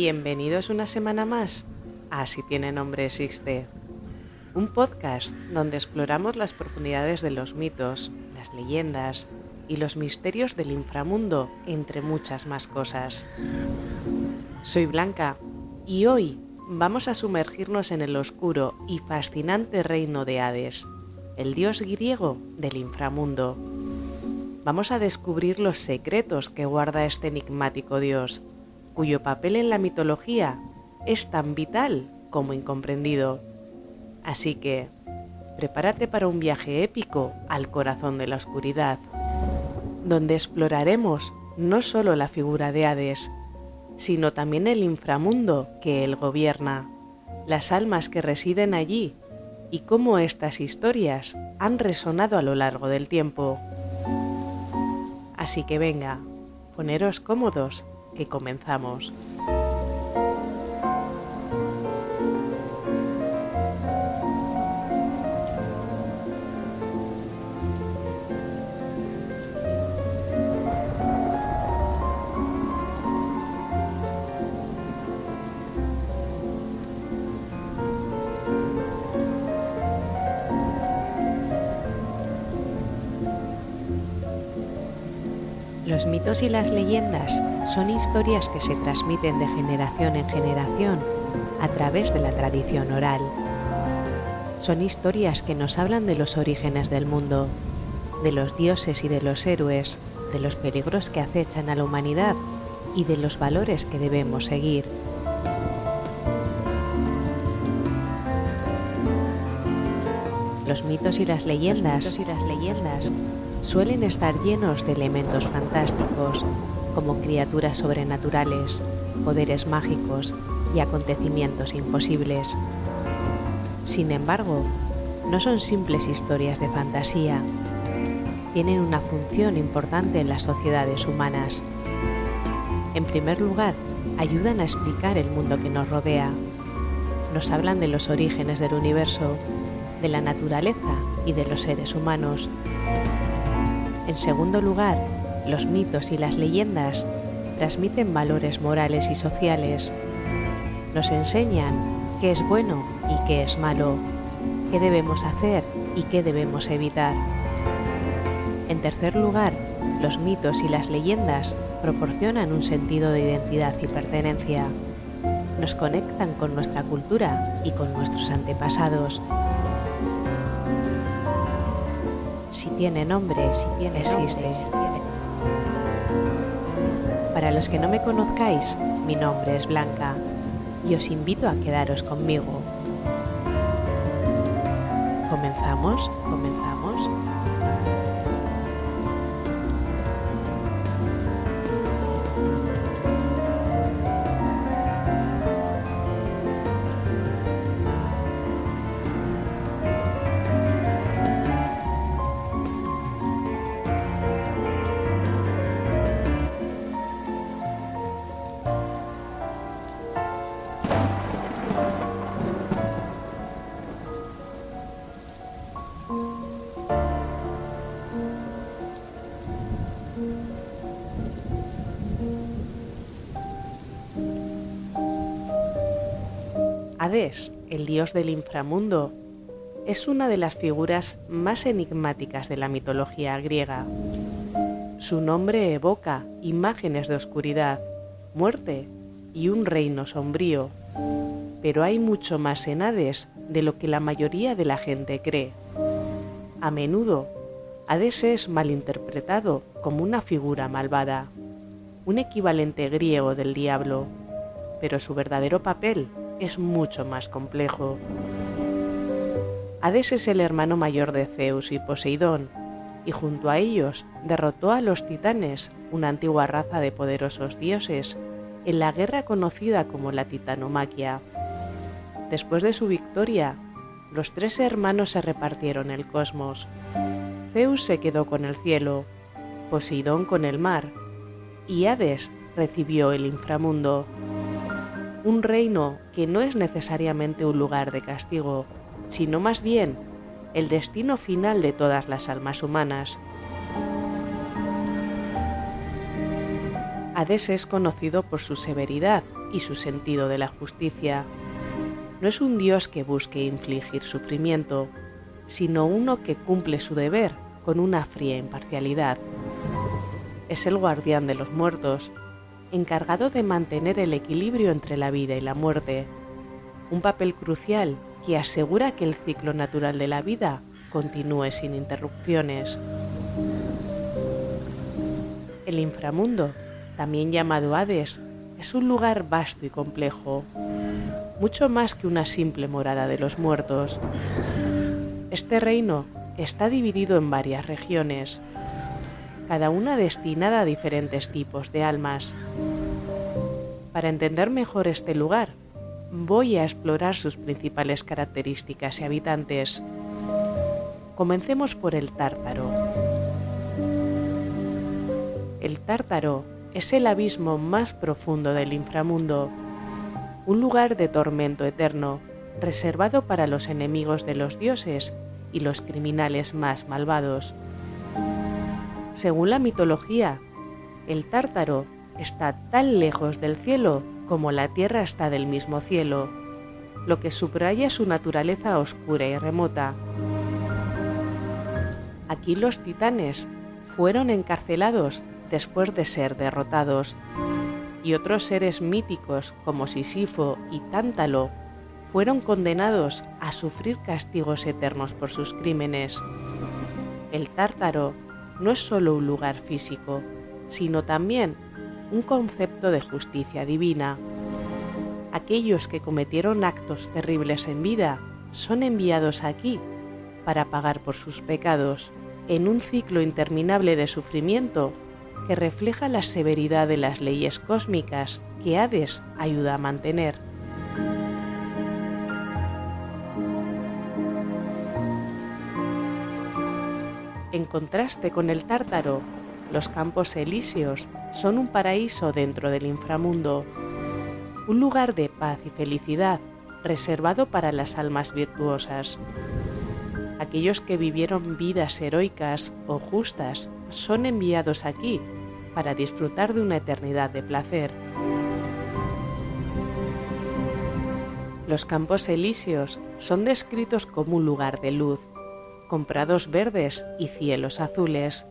Bienvenidos una semana más a Si tiene nombre existe, un podcast donde exploramos las profundidades de los mitos, las leyendas y los misterios del inframundo, entre muchas más cosas. Soy Blanca y hoy vamos a sumergirnos en el oscuro y fascinante reino de Hades, el dios griego del inframundo. Vamos a descubrir los secretos que guarda este enigmático dios, cuyo papel en la mitología es tan vital como incomprendido. Así que, prepárate para un viaje épico al corazón de la oscuridad, donde exploraremos no solo la figura de Hades, sino también el inframundo que él gobierna, las almas que residen allí y cómo estas historias han resonado a lo largo del tiempo. Así que venga, poneros cómodos, que comenzamos. Los mitos y las leyendas son historias que se transmiten de generación en generación a través de la tradición oral. Son historias que nos hablan de los orígenes del mundo, de los dioses y de los héroes, de los peligros que acechan a la humanidad y de los valores que debemos seguir. Los mitos y las leyendas suelen estar llenos de elementos fantásticos, como criaturas sobrenaturales, poderes mágicos y acontecimientos imposibles. Sin embargo, no son simples historias de fantasía. Tienen una función importante en las sociedades humanas. En primer lugar, ayudan a explicar el mundo que nos rodea. Nos hablan de los orígenes del universo, de la naturaleza y de los seres humanos. En segundo lugar, los mitos y las leyendas transmiten valores morales y sociales. Nos enseñan qué es bueno y qué es malo, qué debemos hacer y qué debemos evitar. En tercer lugar, los mitos y las leyendas proporcionan un sentido de identidad y pertenencia. Nos conectan con nuestra cultura y con nuestros antepasados. Si tiene nombre, existe. Para los que no me conozcáis, mi nombre es Blanca y os invito a quedaros conmigo. ¿Comenzamos? Hades, el dios del inframundo, es una de las figuras más enigmáticas de la mitología griega. Su nombre evoca imágenes de oscuridad, muerte y un reino sombrío, pero hay mucho más en Hades de lo que la mayoría de la gente cree. A menudo, Hades es malinterpretado como una figura malvada, un equivalente griego del diablo, pero su verdadero papel es mucho más complejo. Hades es el hermano mayor de Zeus y Poseidón, y junto a ellos derrotó a los titanes, una antigua raza de poderosos dioses, en la guerra conocida como la Titanomaquia. Después de su victoria, los tres hermanos se repartieron el cosmos. Zeus se quedó con el cielo, Poseidón con el mar, y Hades recibió el inframundo. Un reino que no es necesariamente un lugar de castigo, sino más bien el destino final de todas las almas humanas. Hades es conocido por su severidad y su sentido de la justicia. No es un Dios que busque infligir sufrimiento, sino uno que cumple su deber con una fría imparcialidad. Es el guardián de los muertos, encargado de mantener el equilibrio entre la vida y la muerte, un papel crucial que asegura que el ciclo natural de la vida continúe sin interrupciones. El inframundo, también llamado Hades, es un lugar vasto y complejo, mucho más que una simple morada de los muertos. Este reino está dividido en varias regiones, cada una destinada a diferentes tipos de almas. Para entender mejor este lugar, voy a explorar sus principales características y habitantes. Comencemos por el Tártaro. El Tártaro es el abismo más profundo del inframundo, un lugar de tormento eterno, reservado para los enemigos de los dioses y los criminales más malvados. Según la mitología, el Tártaro está tan lejos del cielo como la tierra está del mismo cielo, lo que subraya su naturaleza oscura y remota. Aquí los titanes fueron encarcelados después de ser derrotados, y otros seres míticos como Sísifo y Tántalo fueron condenados a sufrir castigos eternos por sus crímenes. El Tártaro no es solo un lugar físico, sino también un concepto de justicia divina. Aquellos que cometieron actos terribles en vida son enviados aquí para pagar por sus pecados, en un ciclo interminable de sufrimiento que refleja la severidad de las leyes cósmicas que Hades ayuda a mantener. En contraste con el Tártaro, los Campos Elíseos son un paraíso dentro del inframundo, un lugar de paz y felicidad reservado para las almas virtuosas. Aquellos que vivieron vidas heroicas o justas son enviados aquí para disfrutar de una eternidad de placer. Los Campos Elíseos son descritos como un lugar de luz, con prados verdes y cielos azules,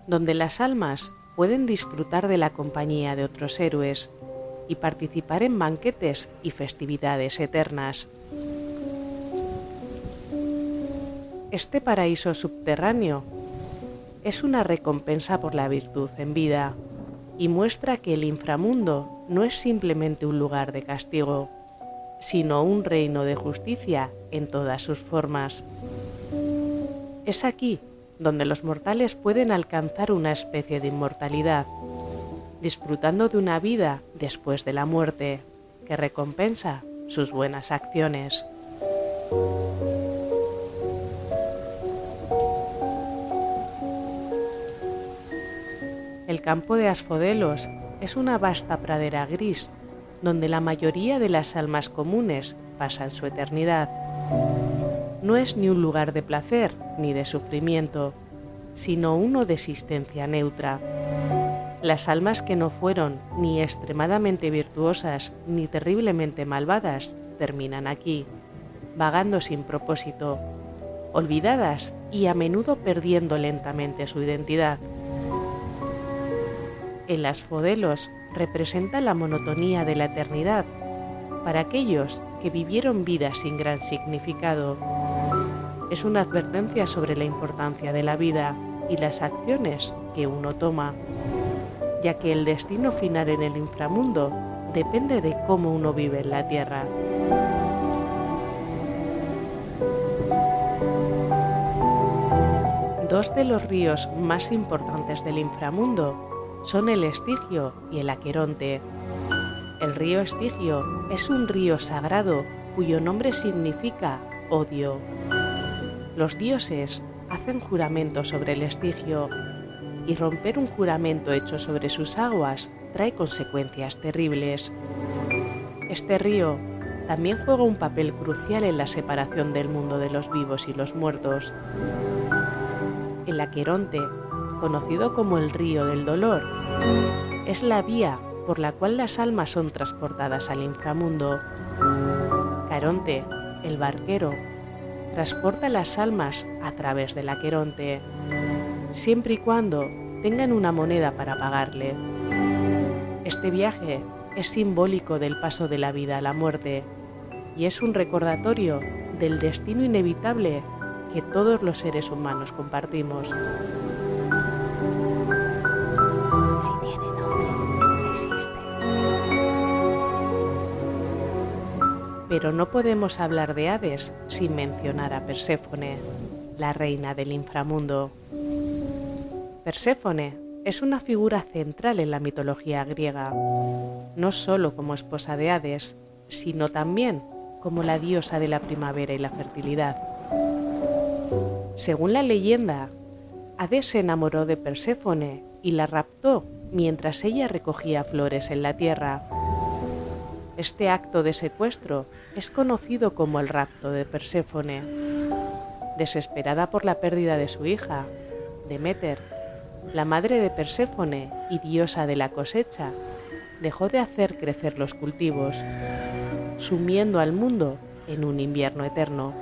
donde las almas pueden disfrutar de la compañía de otros héroes y participar en banquetes y festividades eternas. Este paraíso subterráneo es una recompensa por la virtud en vida y muestra que el inframundo no es simplemente un lugar de castigo, sino un reino de justicia en todas sus formas. Es aquí donde los mortales pueden alcanzar una especie de inmortalidad, disfrutando de una vida después de la muerte, que recompensa sus buenas acciones. El campo de Asfodelos es una vasta pradera gris, donde la mayoría de las almas comunes pasan su eternidad. No es ni un lugar de placer ni de sufrimiento, sino uno de existencia neutra. Las almas que no fueron ni extremadamente virtuosas ni terriblemente malvadas terminan aquí, vagando sin propósito, olvidadas y a menudo perdiendo lentamente su identidad. El Asfodelos representa la monotonía de la eternidad para aquellos que vivieron vidas sin gran significado. Es una advertencia sobre la importancia de la vida y las acciones que uno toma, ya que el destino final en el inframundo depende de cómo uno vive en la tierra. Dos de los ríos más importantes del inframundo son el Estigio y el Aqueronte. El río Estigio es un río sagrado cuyo nombre significa odio. Los dioses hacen juramento sobre el Estigio y romper un juramento hecho sobre sus aguas trae consecuencias terribles. Este río también juega un papel crucial en la separación del mundo de los vivos y los muertos. El Aqueronte, conocido como el río del dolor, es la vía por la cual las almas son transportadas al inframundo. Caronte, el barquero, transporta las almas a través del Aqueronte, siempre y cuando tengan una moneda para pagarle. Este viaje es simbólico del paso de la vida a la muerte y es un recordatorio del destino inevitable que todos los seres humanos compartimos. Si tiene nombre, existe. Pero no podemos hablar de Hades sin mencionar a Perséfone, la reina del inframundo. Perséfone es una figura central en la mitología griega, no solo como esposa de Hades, sino también como la diosa de la primavera y la fertilidad. Según la leyenda, Hades se enamoró de Perséfone y la raptó mientras ella recogía flores en la tierra. Este acto de secuestro es conocido como el rapto de Perséfone. Desesperada por la pérdida de su hija, Deméter, la madre de Perséfone y diosa de la cosecha, dejó de hacer crecer los cultivos, sumiendo al mundo en un invierno eterno.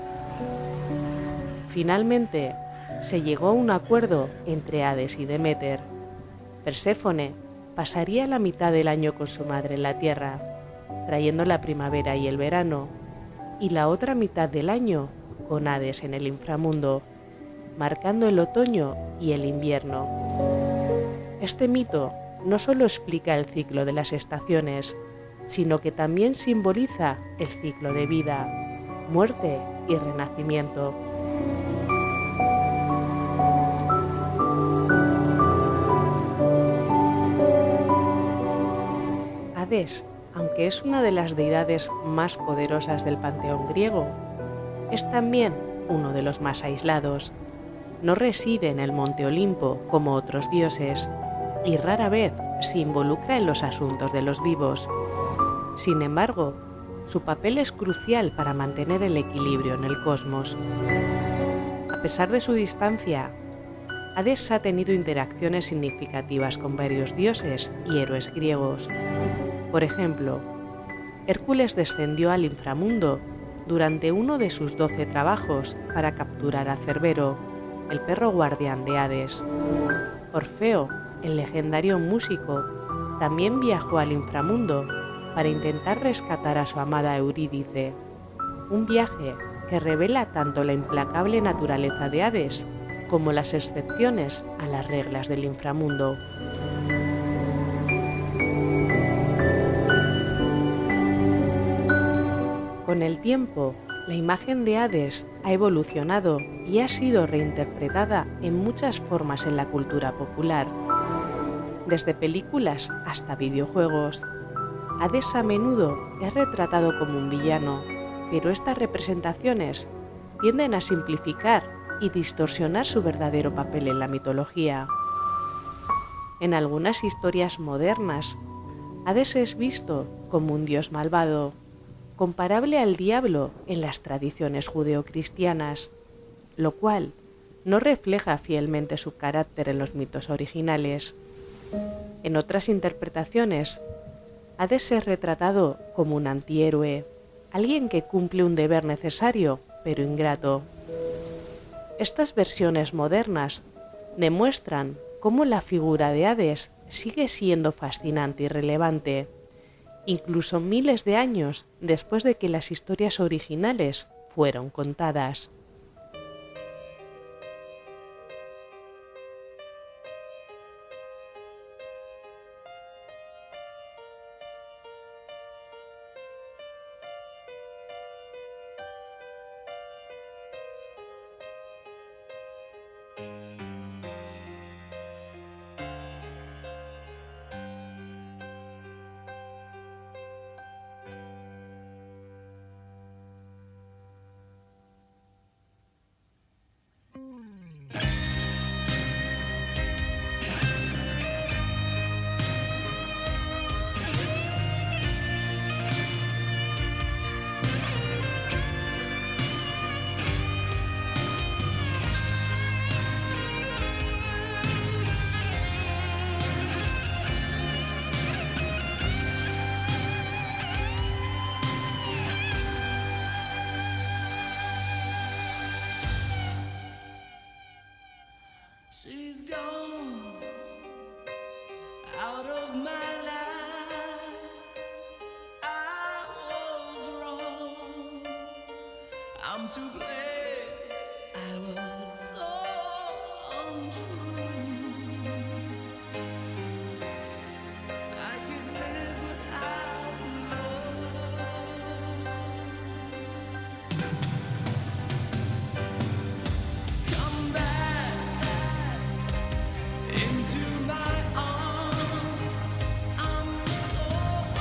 Finalmente, se llegó a un acuerdo entre Hades y Deméter. Perséfone pasaría la mitad del año con su madre en la tierra, trayendo la primavera y el verano, y la otra mitad del año con Hades en el inframundo, marcando el otoño y el invierno. Este mito no solo explica el ciclo de las estaciones, sino que también simboliza el ciclo de vida, muerte y renacimiento. Hades, aunque es una de las deidades más poderosas del panteón griego, es también uno de los más aislados. No reside en el monte Olimpo como otros dioses y rara vez se involucra en los asuntos de los vivos. Sin embargo, su papel es crucial para mantener el equilibrio en el cosmos. A pesar de su distancia, Hades ha tenido interacciones significativas con varios dioses y héroes griegos. Por ejemplo, Hércules descendió al inframundo durante uno de sus 12 trabajos para capturar a Cerbero, el perro guardián de Hades. Orfeo, el legendario músico, también viajó al inframundo para intentar rescatar a su amada Eurídice, un viaje que revela tanto la implacable naturaleza de Hades como las excepciones a las reglas del inframundo. Con el tiempo, la imagen de Hades ha evolucionado y ha sido reinterpretada en muchas formas en la cultura popular. Desde películas hasta videojuegos, Hades a menudo es retratado como un villano, pero estas representaciones tienden a simplificar y distorsionar su verdadero papel en la mitología. En algunas historias modernas, Hades es visto como un dios malvado, comparable al diablo en las tradiciones judeocristianas, lo cual no refleja fielmente su carácter en los mitos originales. En otras interpretaciones, Hades es retratado como un antihéroe, alguien que cumple un deber necesario pero ingrato. Estas versiones modernas demuestran cómo la figura de Hades sigue siendo fascinante y relevante, incluso miles de años después de que las historias originales fueron contadas. I'm too glad I was so untrue. I can't live without love. Come back into my arms. I'm so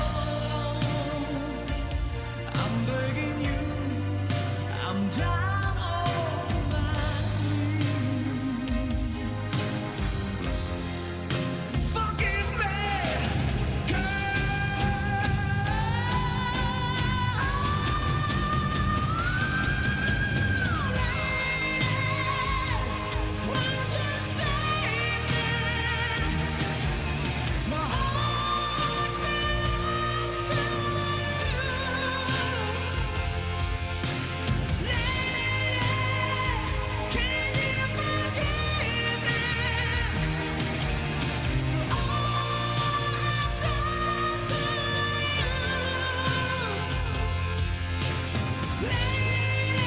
alone. I'm begging you. I'm down on my knees. Forgive me, girl. Won't you save me? My heart belongs to you. Can you forgive me for all I've done to you? Lady,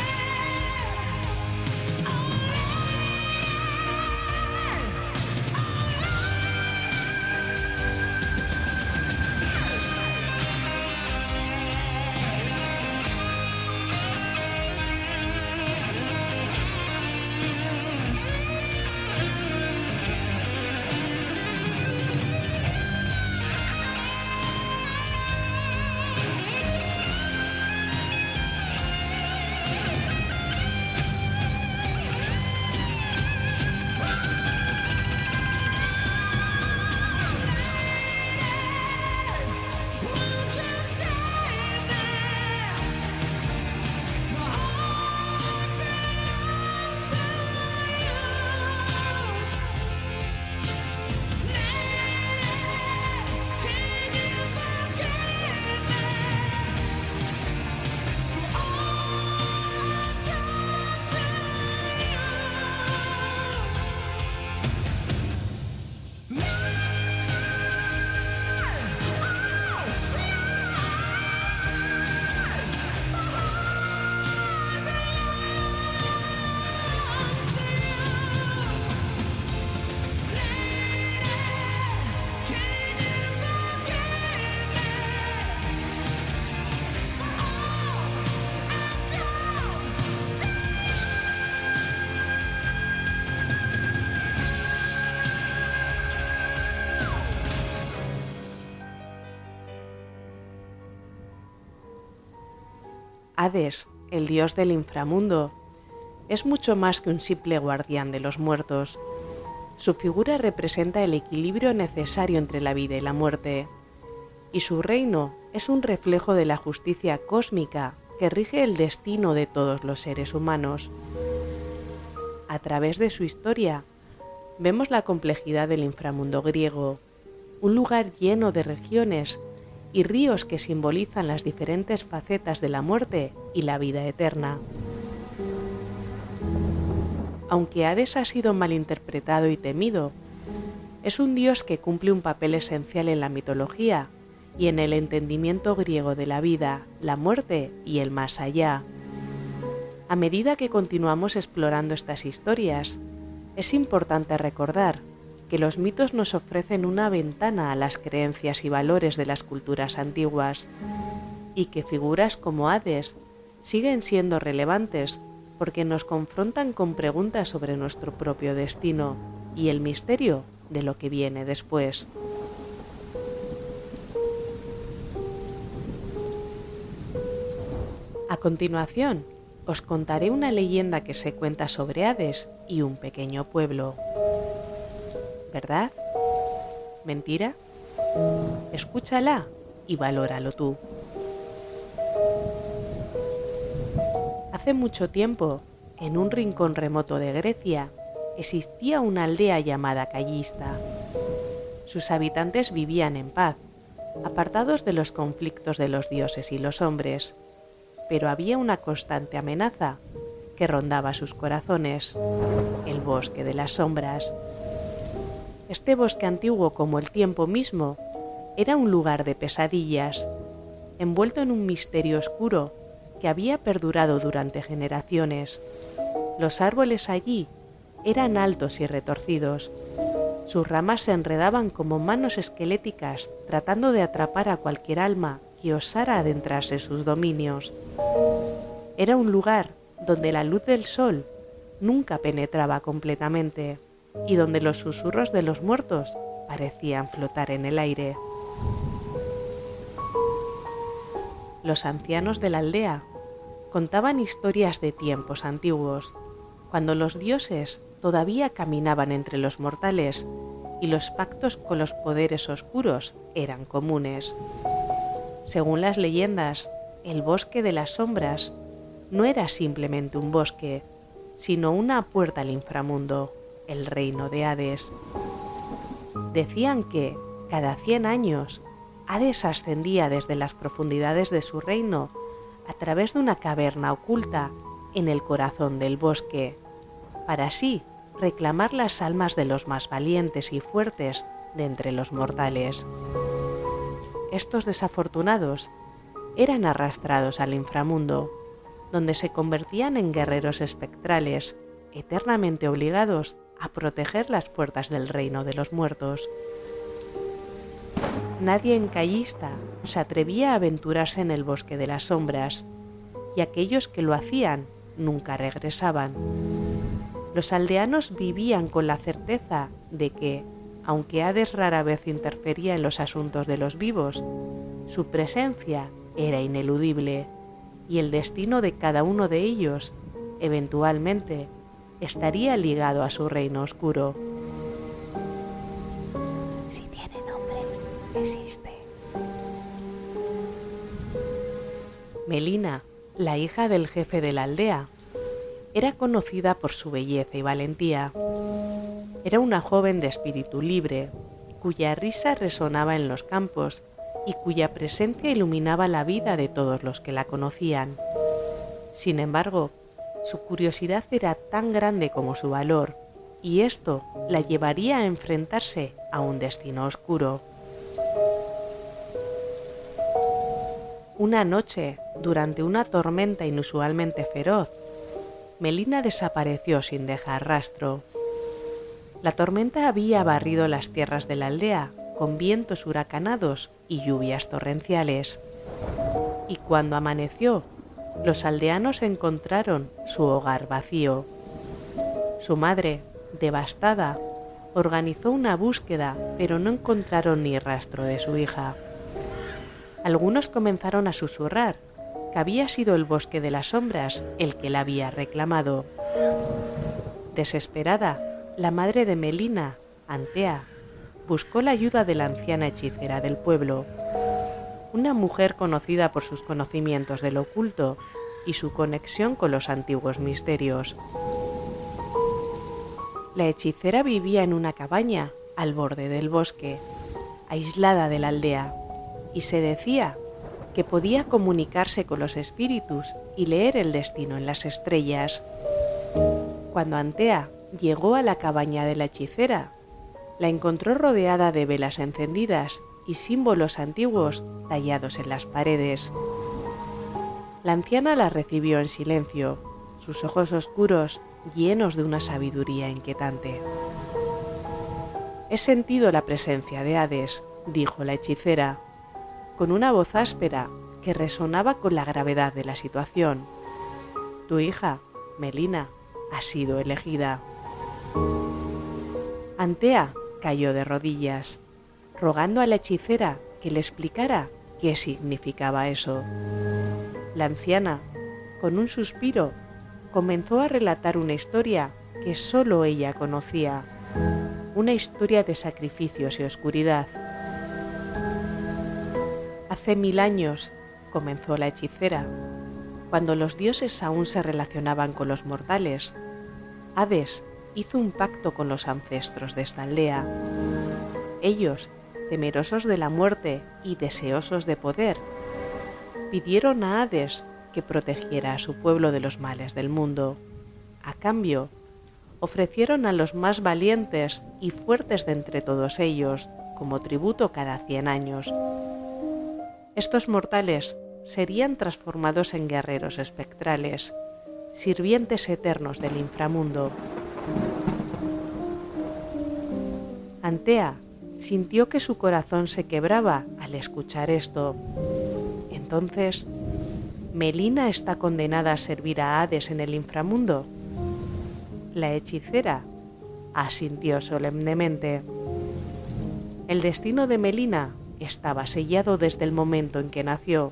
won't you save me? My heart belongs to you. Lady, can you forgive me for all I've done to Hades, el dios del inframundo, es mucho más que un simple guardián de los muertos. Su figura representa el equilibrio necesario entre la vida y la muerte, y su reino es un reflejo de la justicia cósmica que rige el destino de todos los seres humanos. A través de su historia, vemos la complejidad del inframundo griego, un lugar lleno de regiones y ríos que simbolizan las diferentes facetas de la muerte y la vida eterna. Aunque Hades ha sido malinterpretado y temido, es un dios que cumple un papel esencial en la mitología y en el entendimiento griego de la vida, la muerte y el más allá. A medida que continuamos explorando estas historias, es importante recordar que los mitos nos ofrecen una ventana a las creencias y valores de las culturas antiguas, y que figuras como Hades siguen siendo relevantes porque nos confrontan con preguntas sobre nuestro propio destino y el misterio de lo que viene después. A continuación, os contaré una leyenda que se cuenta sobre Hades y un pequeño pueblo. ¿Verdad? ¿Mentira? Escúchala y valóralo tú. Hace mucho tiempo, en un rincón remoto de Grecia, existía una aldea llamada Callista. Sus habitantes vivían en paz, apartados de los conflictos de los dioses y los hombres, pero había una constante amenaza que rondaba sus corazones: el bosque de las sombras. Este bosque antiguo, como el tiempo mismo, era un lugar de pesadillas, envuelto en un misterio oscuro que había perdurado durante generaciones. Los árboles allí eran altos y retorcidos. Sus ramas se enredaban como manos esqueléticas tratando de atrapar a cualquier alma que osara adentrarse en sus dominios. Era un lugar donde la luz del sol nunca penetraba completamente y donde los susurros de los muertos parecían flotar en el aire. Los ancianos de la aldea contaban historias de tiempos antiguos, cuando los dioses todavía caminaban entre los mortales y los pactos con los poderes oscuros eran comunes. Según las leyendas, el bosque de las sombras no era simplemente un bosque, sino una puerta al inframundo, el reino de Hades. Decían que, cada 100 años, Hades ascendía desde las profundidades de su reino a través de una caverna oculta en el corazón del bosque, para así reclamar las almas de los más valientes y fuertes de entre los mortales. Estos desafortunados eran arrastrados al inframundo, donde se convertían en guerreros espectrales, eternamente obligados a proteger las puertas del reino de los muertos. Nadie en Callista se atrevía a aventurarse en el bosque de las sombras, y aquellos que lo hacían nunca regresaban. Los aldeanos vivían con la certeza de que, aunque Hades rara vez interfería en los asuntos de los vivos, su presencia era ineludible, y el destino de cada uno de ellos, eventualmente, estaría ligado a su reino oscuro. Si tiene nombre, existe. Melina, la hija del jefe de la aldea, era conocida por su belleza y valentía. Era una joven de espíritu libre, cuya risa resonaba en los campos y cuya presencia iluminaba la vida de todos los que la conocían. Sin embargo, su curiosidad era tan grande como su valor, y esto la llevaría a enfrentarse a un destino oscuro. Una noche, durante una tormenta inusualmente feroz, Melina desapareció sin dejar rastro. La tormenta había barrido las tierras de la aldea con vientos huracanados y lluvias torrenciales. Y cuando amaneció, los aldeanos encontraron su hogar vacío. Su madre, devastada, organizó una búsqueda, pero no encontraron ni rastro de su hija. Algunos comenzaron a susurrar que había sido el bosque de las sombras el que la había reclamado. Desesperada, la madre de Melina, Antea, buscó la ayuda de la anciana hechicera del pueblo, una mujer conocida por sus conocimientos del oculto y su conexión con los antiguos misterios. La hechicera vivía en una cabaña al borde del bosque, aislada de la aldea, y se decía que podía comunicarse con los espíritus y leer el destino en las estrellas. Cuando Antea llegó a la cabaña de la hechicera, la encontró rodeada de velas encendidas y símbolos antiguos tallados en las paredes. La anciana la recibió en silencio, sus ojos oscuros llenos de una sabiduría inquietante. «He sentido la presencia de Hades», dijo la hechicera, con una voz áspera que resonaba con la gravedad de la situación. «Tu hija, Melina, ha sido elegida». Antea cayó de rodillas, rogando a la hechicera que le explicara qué significaba eso. La anciana, con un suspiro, comenzó a relatar una historia que solo ella conocía, una historia de sacrificios y oscuridad. «Hace 1000 años», comenzó la hechicera, «cuando los dioses aún se relacionaban con los mortales, Hades hizo un pacto con los ancestros de esta aldea. Ellos, temerosos de la muerte y deseosos de poder, pidieron a Hades que protegiera a su pueblo de los males del mundo. A cambio, ofrecieron a los más valientes y fuertes de entre todos ellos como tributo cada 100 años. Estos mortales serían transformados en guerreros espectrales, sirvientes eternos del inframundo. Antea sintió que su corazón se quebraba al escuchar esto. Entonces, ¿Melina está condenada a servir a Hades en el inframundo? La hechicera asintió solemnemente. El destino de Melina estaba sellado desde el momento en que nació,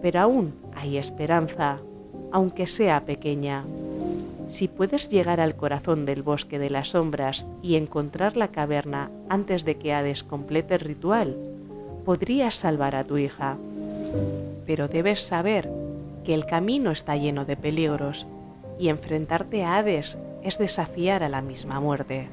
pero aún hay esperanza, aunque sea pequeña. Si puedes llegar al corazón del bosque de las sombras y encontrar la caverna antes de que Hades complete el ritual, podrías salvar a tu hija. Pero debes saber que el camino está lleno de peligros y enfrentarte a Hades es desafiar a la misma muerte.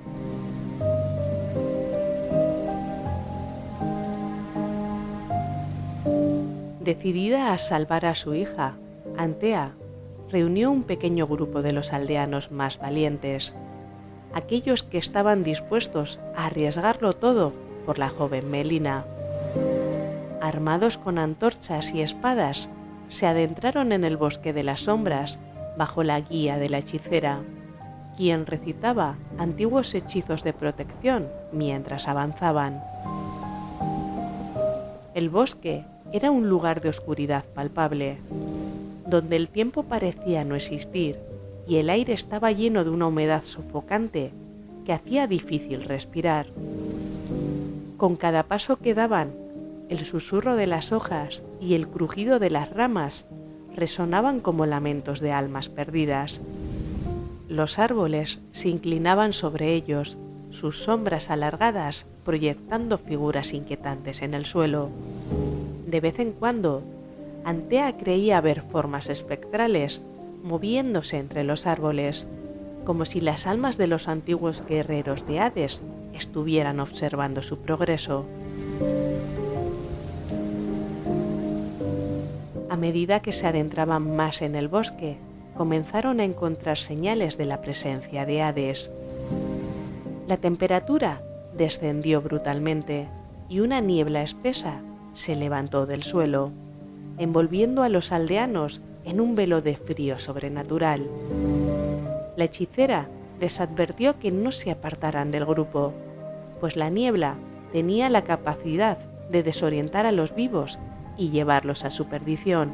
Decidida a salvar a su hija, Antea reunió un pequeño grupo de los aldeanos más valientes, aquellos que estaban dispuestos a arriesgarlo todo por la joven Melina. Armados con antorchas y espadas, se adentraron en el bosque de las sombras bajo la guía de la hechicera, quien recitaba antiguos hechizos de protección mientras avanzaban. El bosque era un lugar de oscuridad palpable, donde el tiempo parecía no existir y el aire estaba lleno de una humedad sofocante que hacía difícil respirar. Con cada paso que daban, el susurro de las hojas y el crujido de las ramas resonaban como lamentos de almas perdidas. Los árboles se inclinaban sobre ellos, sus sombras alargadas proyectando figuras inquietantes en el suelo. De vez en cuando, Antea creía ver formas espectrales moviéndose entre los árboles, como si las almas de los antiguos guerreros de Hades estuvieran observando su progreso. A medida que se adentraban más en el bosque, comenzaron a encontrar señales de la presencia de Hades. La temperatura descendió brutalmente y una niebla espesa se levantó del suelo, envolviendo a los aldeanos en un velo de frío sobrenatural. La hechicera les advirtió que no se apartaran del grupo, pues la niebla tenía la capacidad de desorientar a los vivos y llevarlos a su perdición.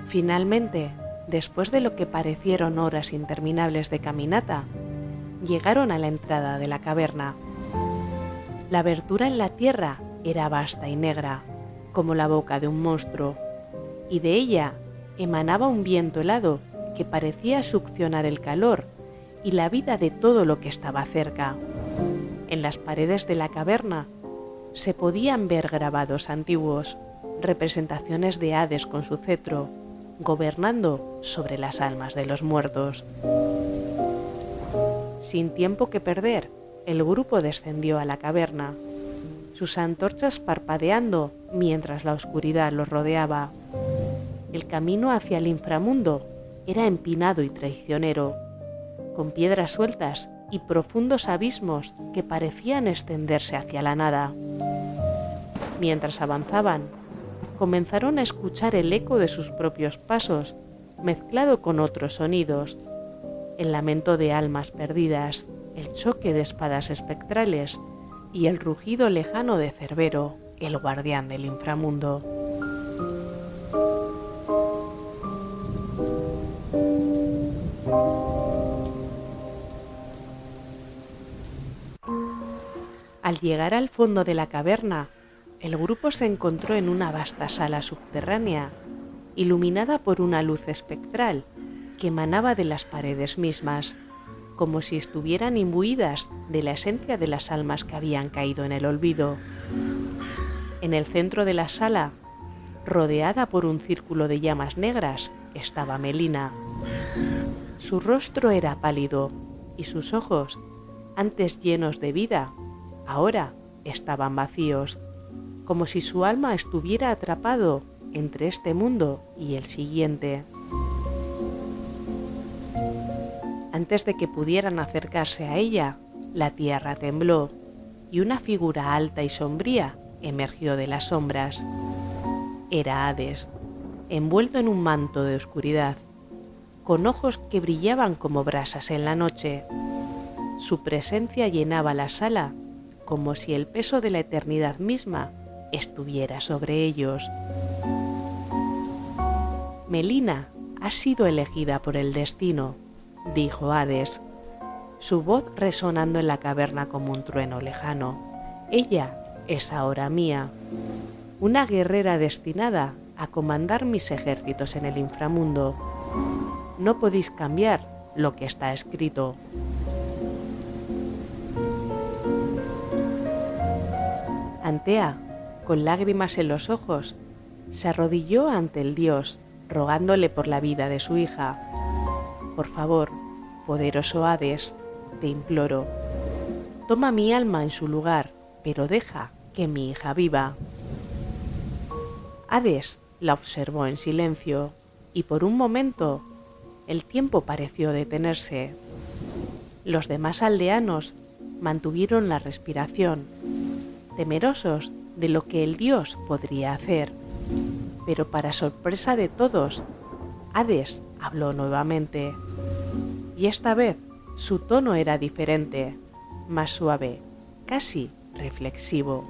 Finalmente, después de lo que parecieron horas interminables de caminata, llegaron a la entrada de la caverna. La abertura en la tierra era vasta y negra, como la boca de un monstruo, y de ella emanaba un viento helado que parecía succionar el calor y la vida de todo lo que estaba cerca. En las paredes de la caverna se podían ver grabados antiguos, representaciones de Hades con su cetro, gobernando sobre las almas de los muertos. Sin tiempo que perder, el grupo descendió a la caverna, sus antorchas parpadeando mientras la oscuridad los rodeaba. El camino hacia el inframundo era empinado y traicionero, con piedras sueltas y profundos abismos que parecían extenderse hacia la nada. Mientras avanzaban, comenzaron a escuchar el eco de sus propios pasos, mezclado con otros sonidos, el lamento de almas perdidas, el choque de espadas espectrales y el rugido lejano de Cerbero, el guardián del inframundo. Al llegar al fondo de la caverna, el grupo se encontró en una vasta sala subterránea, iluminada por una luz espectral que emanaba de las paredes mismas, como si estuvieran imbuidas de la esencia de las almas que habían caído en el olvido. En el centro de la sala, rodeada por un círculo de llamas negras, estaba Melina. Su rostro era pálido y sus ojos, antes llenos de vida, ahora estaban vacíos, como si su alma estuviera atrapado entre este mundo y el siguiente. Antes de que pudieran acercarse a ella, la tierra tembló y una figura alta y sombría emergió de las sombras. era Hades, envuelto en un manto de oscuridad, con ojos que brillaban como brasas en la noche. Su presencia llenaba la sala como si el peso de la eternidad misma estuviera sobre ellos. Melina ha sido elegida por el destino, dijo Hades, su voz resonando en la caverna como un trueno lejano. Ella es ahora mía, una guerrera destinada a comandar mis ejércitos en el inframundo. No podéis cambiar lo que está escrito. Antea, con lágrimas en los ojos, se arrodilló ante el dios, rogándole por la vida de su hija. Por favor, poderoso Hades, te imploro, toma mi alma en su lugar, pero deja que mi hija viva. Hades la observó en silencio, y por un momento el tiempo pareció detenerse. Los demás aldeanos mantuvieron la respiración, temerosos de lo que el dios podría hacer. Pero para sorpresa de todos, Hades habló nuevamente, y esta vez su tono era diferente, más suave, casi reflexivo.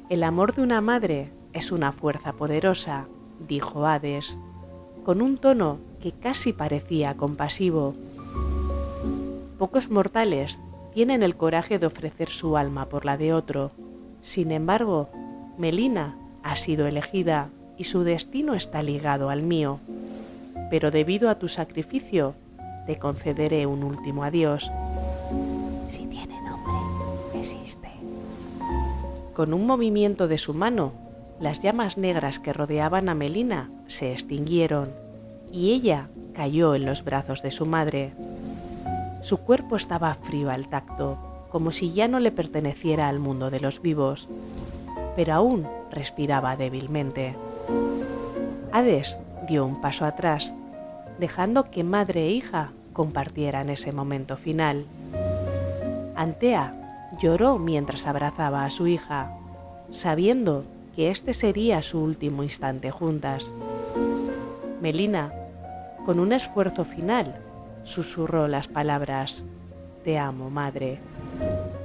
El amor de una madre es una fuerza poderosa, dijo Hades, con un tono que casi parecía compasivo. Pocos mortales tienen el coraje de ofrecer su alma por la de otro. Sin embargo, Melina ha sido elegida y su destino está ligado al mío. Pero debido a tu sacrificio, te concederé un último adiós. Si tiene nombre, existe. Con un movimiento de su mano, las llamas negras que rodeaban a Melina se extinguieron y ella cayó en los brazos de su madre. Su cuerpo estaba frío al tacto, como si ya no le perteneciera al mundo de los vivos, pero aún respiraba débilmente. Hades dio un paso atrás, dejando que madre e hija compartieran ese momento final. Antea lloró mientras abrazaba a su hija, sabiendo que este sería su último instante juntas. Melina, con un esfuerzo final, susurró las palabras «Te amo, madre»,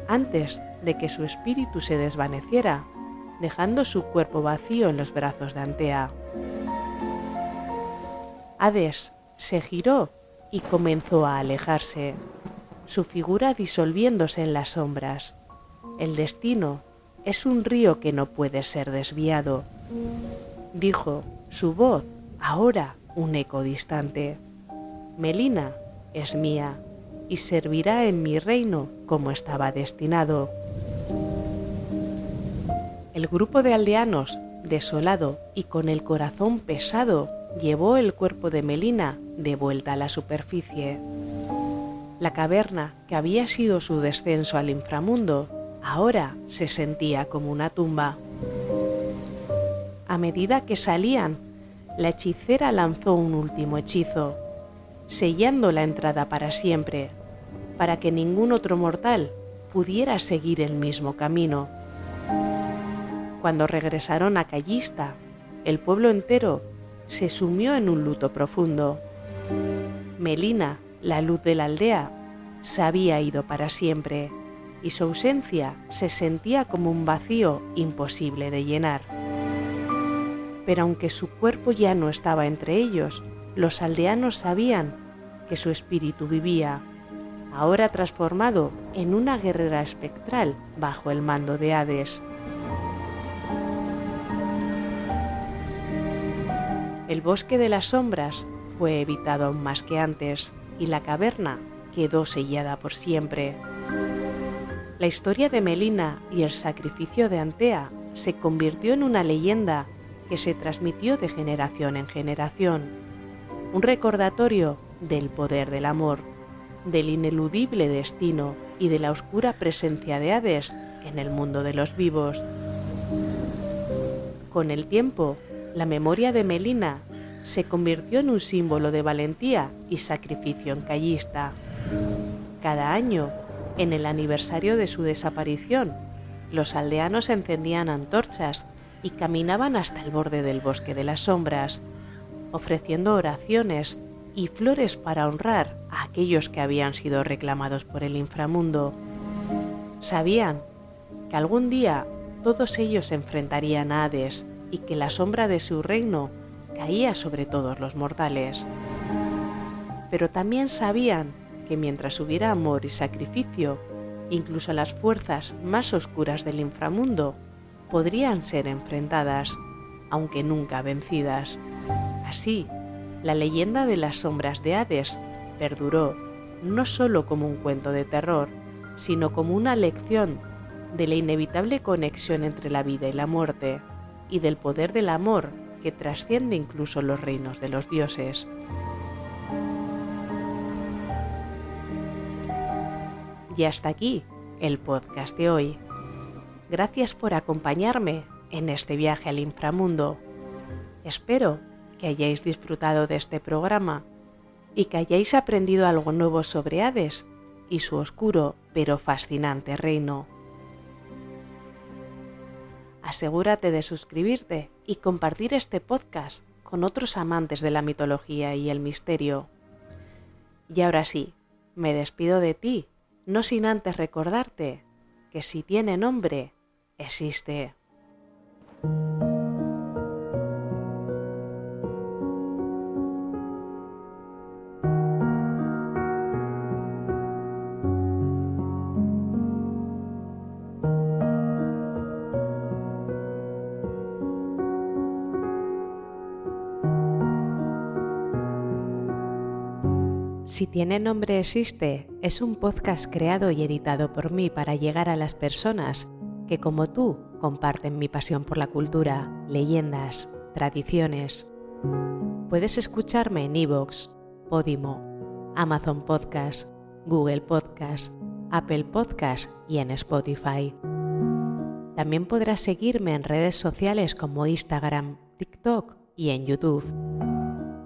antes de que su espíritu se desvaneciera, dejando su cuerpo vacío en los brazos de Antea. Hades se giró y comenzó a alejarse, su figura disolviéndose en las sombras. El destino es un río que no puede ser desviado, dijo, su voz ahora un eco distante. Melina es mía y servirá en mi reino como estaba destinado. El grupo de aldeanos, desolado y con el corazón pesado, llevó el cuerpo de Melina de vuelta a la superficie. La caverna, que había sido su descenso al inframundo, ahora se sentía como una tumba. A medida que salían, la hechicera lanzó un último hechizo, sellando la entrada para siempre, para que ningún otro mortal pudiera seguir el mismo camino. Cuando regresaron a Callista, el pueblo entero se sumió en un luto profundo. Melina, la luz de la aldea, se había ido para siempre, y su ausencia se sentía como un vacío imposible de llenar. Pero aunque su cuerpo ya no estaba entre ellos, los aldeanos sabían que su espíritu vivía, ahora transformado en una guerrera espectral bajo el mando de Hades. El bosque de las sombras fue evitado aún más que antes, y la caverna quedó sellada por siempre. La historia de Melina y el sacrificio de Antea se convirtió en una leyenda que se transmitió de generación en generación, un recordatorio del poder del amor, del ineludible destino y de la oscura presencia de Hades en el mundo de los vivos. Con el tiempo, la memoria de Melina se convirtió en un símbolo de valentía y sacrificio en Callista. Cada año, en el aniversario de su desaparición, los aldeanos encendían antorchas y caminaban hasta el borde del bosque de las sombras, ofreciendo oraciones y flores para honrar a aquellos que habían sido reclamados por el inframundo. Sabían que algún día todos ellos se enfrentarían a Hades y que la sombra de su reino caía sobre todos los mortales. Pero también sabían que mientras hubiera amor y sacrificio, incluso las fuerzas más oscuras del inframundo podrían ser enfrentadas, aunque nunca vencidas. Así, la leyenda de las sombras de Hades perduró no solo como un cuento de terror, sino como una lección de la inevitable conexión entre la vida y la muerte, y del poder del amor que trasciende incluso los reinos de los dioses. Y hasta aquí el podcast de hoy. Gracias por acompañarme en este viaje al inframundo. Espero que hayáis disfrutado de este programa y que hayáis aprendido algo nuevo sobre Hades y su oscuro pero fascinante reino. Asegúrate de suscribirte y compartir este podcast con otros amantes de la mitología y el misterio. Y ahora sí, me despido de ti, no sin antes recordarte que si tiene nombre, existe. Si tiene nombre existe es un podcast creado y editado por mí para llegar a las personas que como tú comparten mi pasión por la cultura, leyendas, tradiciones. Puedes escucharme en iVoox, Podimo, Amazon Podcast, Google Podcast, Apple Podcast y en Spotify. También podrás seguirme en redes sociales como Instagram, TikTok y en YouTube.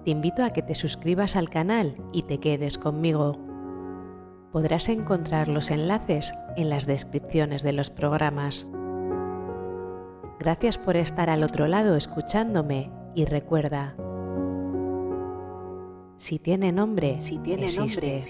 Te invito a que te suscribas al canal y te quedes conmigo. Podrás encontrar los enlaces en las descripciones de los programas. Gracias por estar al otro lado escuchándome y recuerda, si tiene nombre, existe.